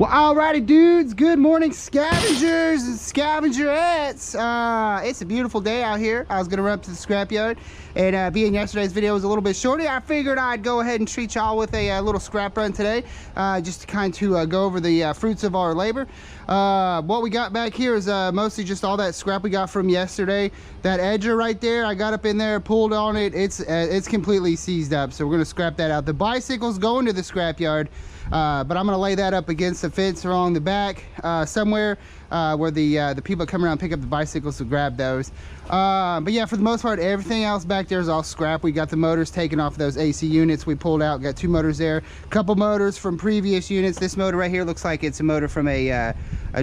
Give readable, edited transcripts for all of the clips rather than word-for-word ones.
Well, alrighty, dudes. Good morning, scavengers and scavengerettes. It's a beautiful day out here. I was gonna run up to the scrapyard, and being yesterday's video was a little bit shorter, I figured I'd go ahead and treat y'all with a little scrap run today, just to kind of go over the fruits of our labor. What we got back here is mostly just all that scrap we got from yesterday. That edger right there, I got up in there, pulled on it. It's completely seized up, so we're gonna scrap that out. The bicycle's going to the scrapyard. But I'm gonna lay that up against the fence along the back somewhere where the people that come around and pick up the bicycles to grab those. But yeah, for the most part, everything else back there is all scrap. We got the motors taken off of those AC units we pulled out. Got 2 motors there, a couple motors from previous units. This motor right here looks like it's a motor from a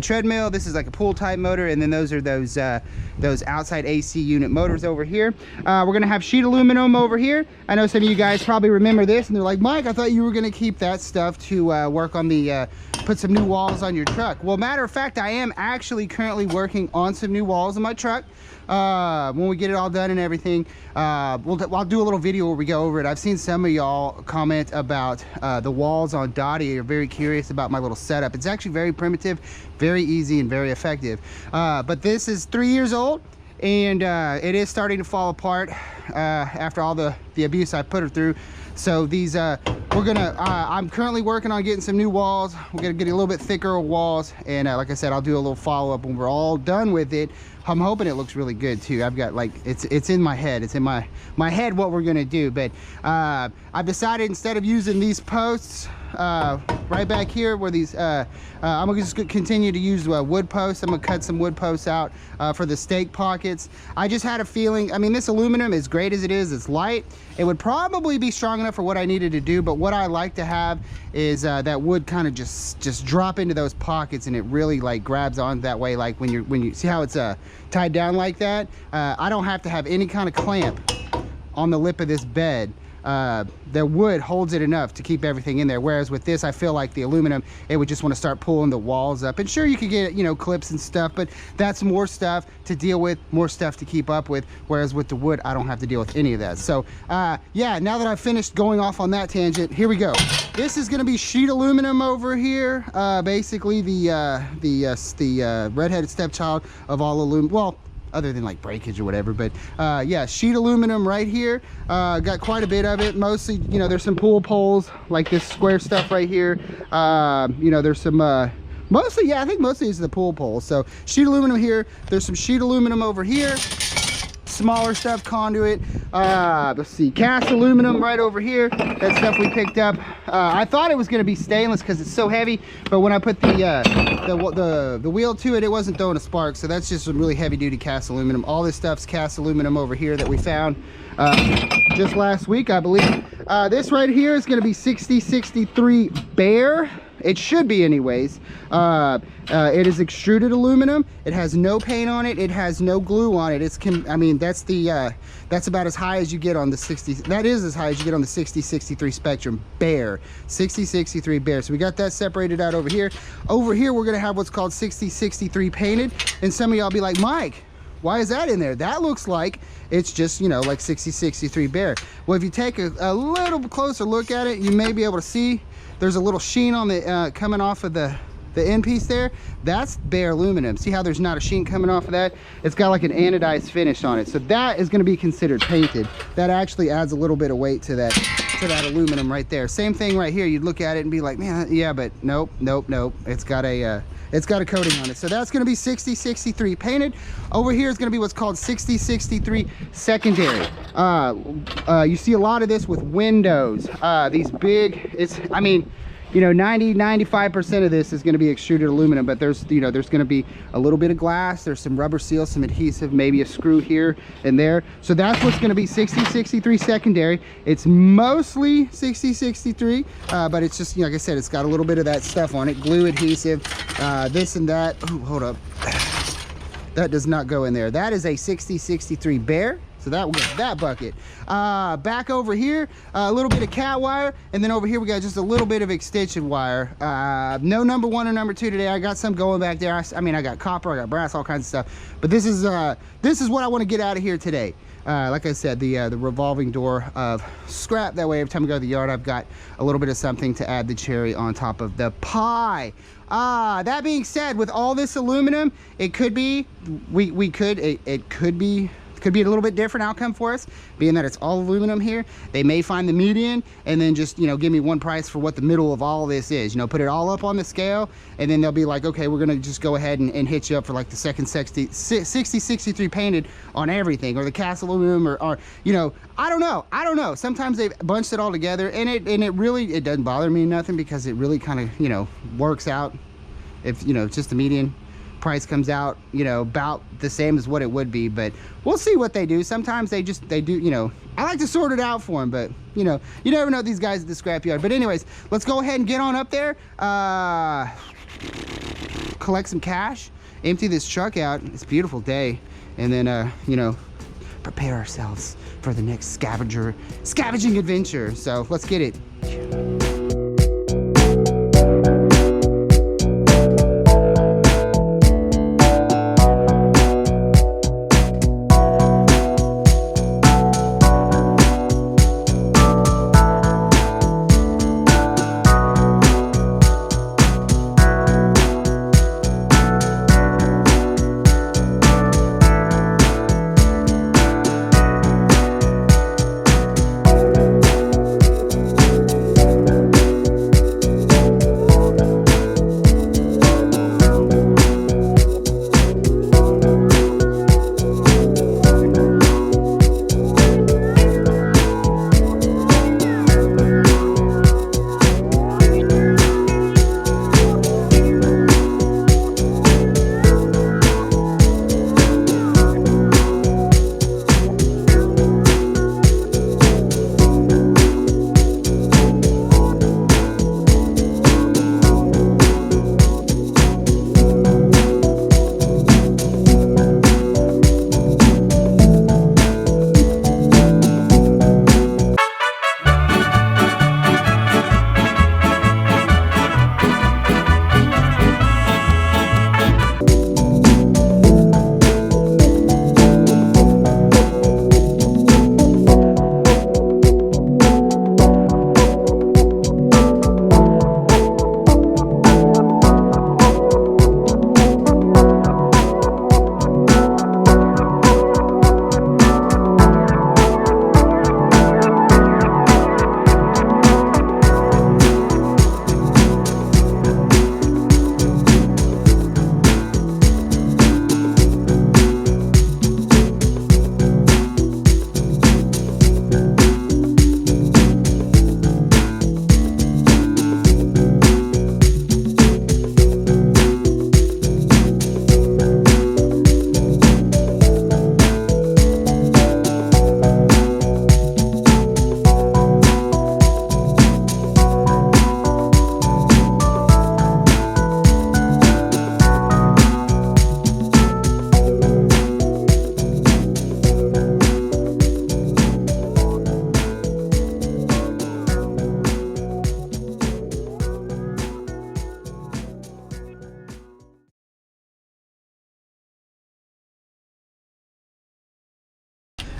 treadmill. This is like a pool type motor, and then those are those outside AC unit motors over here. We're gonna have sheet aluminum over here. I know some of you guys probably remember this, and they're like, Mike, I thought you were gonna keep that stuff to work on the put some new walls on your truck. Well, matter of fact, I am actually currently working on some new walls in my truck. When we get it all done and everything, I'll do a little video where we go over it. I've seen some of y'all comment about the walls on Howdy. Are very curious about my little setup. It's actually very primitive, very easy, and very effective. But this is 3 years old, and it is starting to fall apart after all the abuse I put her through. So these I'm currently working on getting some new walls. We're gonna get a little bit thicker walls, and like I said, I'll do a little follow-up when we're all done with it. I'm hoping it looks really good too. I've got, like, it's in my head, it's in my head what we're gonna do. But I've decided, instead of using these posts right back here where these I'm gonna just continue to use wood posts. I'm gonna cut some wood posts out for the stake pockets. I just had a feeling, I mean, this aluminum, as great as it is, it's light. It would probably be strong enough for what I needed to do, but what I like to have is that wood kind of just drop into those pockets, and it really like grabs on that way. Like when you see how it's tied down like that, I don't have to have any kind of clamp on the lip of this bed. The wood holds it enough to keep everything in there, whereas with this, I feel like the aluminum, it would just want to start pulling the walls up. And sure, you could get, you know, clips and stuff, but that's more stuff to deal with, more stuff to keep up with, whereas with the wood, I don't have to deal with any of that. So yeah, now that I've finished going off on that tangent, here we go. This is going to be sheet aluminum over here, basically the redheaded stepchild of all aluminum. Well, other than like breakage or whatever, but yeah, sheet aluminum right here. Got quite a bit of it. Mostly, you know, there's some pool poles like this square stuff right here. You know, there's some mostly, yeah, I think mostly is the pool poles. So sheet aluminum here. There's some sheet aluminum over here, smaller stuff, conduit. Let's see, cast aluminum right over here. That stuff we picked up. I thought it was going to be stainless because it's so heavy, but when I put the wheel to it, it wasn't throwing a spark. So that's just some really heavy duty cast aluminum. All this stuff's cast aluminum over here that we found just last week, I believe. This right here is going to be 6063 bare. It should be anyways. It is extruded aluminum. It has no paint on it. It has no glue on it. I mean, that's about as high as you get on the 60. That is as high as you get on the 6063 Spectrum bare. 6063 bare. So we got that separated out over here. Over here, we're gonna have what's called 6063 painted. And some of y'all be like, Mike, why is that in there? That looks like it's just, you know, like 6063 bare. Well, if you take a little closer look at it, you may be able to see there's a little sheen on the coming off of the end piece there. That's bare aluminum. See how there's not a sheen coming off of that? It's got like an anodized finish on it. So that is going to be considered painted. That actually adds a little bit of weight to that aluminum right there. Same thing right here. You'd look at it and be like, man, yeah, but nope. It's got a coating on it. So that's going to be 6063 painted. Over here is going to be what's called 6063 secondary. You see a lot of this with windows. These big, I mean, you know, 95% of this is going to be extruded aluminum, but there's going to be a little bit of glass. There's some rubber seal, some adhesive, maybe a screw here and there. So that's what's going to be 6063 secondary. It's mostly 6063, but it's just, you know, like I said, it's got a little bit of that stuff on it, glue, adhesive, this and that. Oh, hold up. That does not go in there. That is a 6063 bare. So that will get that bucket. Back over here, a little bit of cat wire, and then over here we got just a little bit of extension wire. No number 1 or number 2 today. I got some going back there. I mean, I got copper, I got brass, all kinds of stuff. But this is what I want to get out of here today. like I said, the revolving door of scrap. That way every time I go to the yard, I've got a little bit of something to add the cherry on top of the pie. That being said, with all this aluminum, it could be, it could be a little bit different outcome for us, being that it's all aluminum here. They may find the median and then just, you know, give me one price for what the middle of all this is, you know, put it all up on the scale, and then they'll be like, okay, we're gonna just go ahead and hit you up for like the second 63 painted on everything, or the cast aluminum, or you know, I don't know. Sometimes they've bunched it all together, and it really, it doesn't bother me nothing, because it really kind of, you know, works out. If, you know, just the median price comes out, you know, about the same as what it would be. But we'll see what they do. Sometimes they do, you know, I like to sort it out for them, but you know, you never know these guys at the scrapyard. But anyways, let's go ahead and get on up there, collect some cash, empty this truck out. It's a beautiful day, and then you know, prepare ourselves for the next scavenging adventure. So let's get it.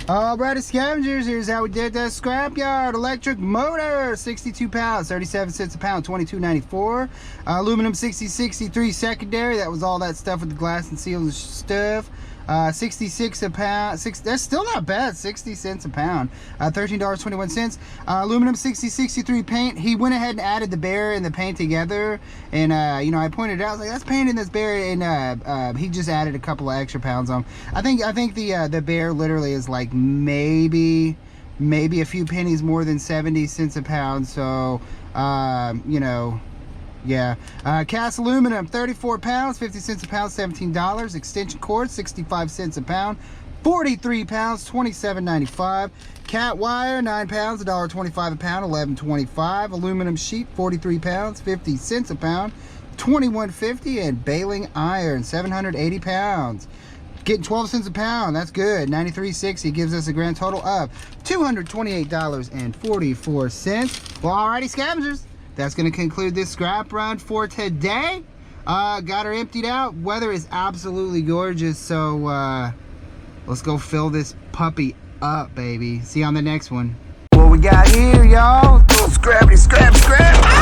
Alrighty, scavengers, here's how we did that scrapyard. Electric motor, 62 pounds, 37 cents a pound, $22.94. Aluminum 6063 secondary, that was all that stuff with the glass and seals and stuff. 66 a pound. That's still not bad. 60 cents a pound. $13.21. Aluminum 6063 paint. He went ahead and added the bear and the paint together, and you know, I pointed out, I was like, that's paint in this bear, and he just added a couple of extra pounds on. I think the bear literally is like maybe a few pennies more than 70 cents a pound. So you know, yeah. Cast aluminum, 34 pounds, 50 cents a pound, $17. Extension cord, 65 cents a pound, 43 pounds, $27.95. Cat wire, 9 pounds, $1.25 a pound, $11.25. Aluminum sheet, 43 pounds, 50 cents a pound, $21.50. And baling iron, 780 pounds. Getting 12 cents a pound, that's good. $93.60 gives us a grand total of $228.44. Well, alrighty, scavengers, that's going to conclude this scrap run for today. Got her emptied out. Weather is absolutely gorgeous, so let's go fill this puppy up, baby. See you on the next one. What we got here, y'all? Scrappity, scrap, scrap.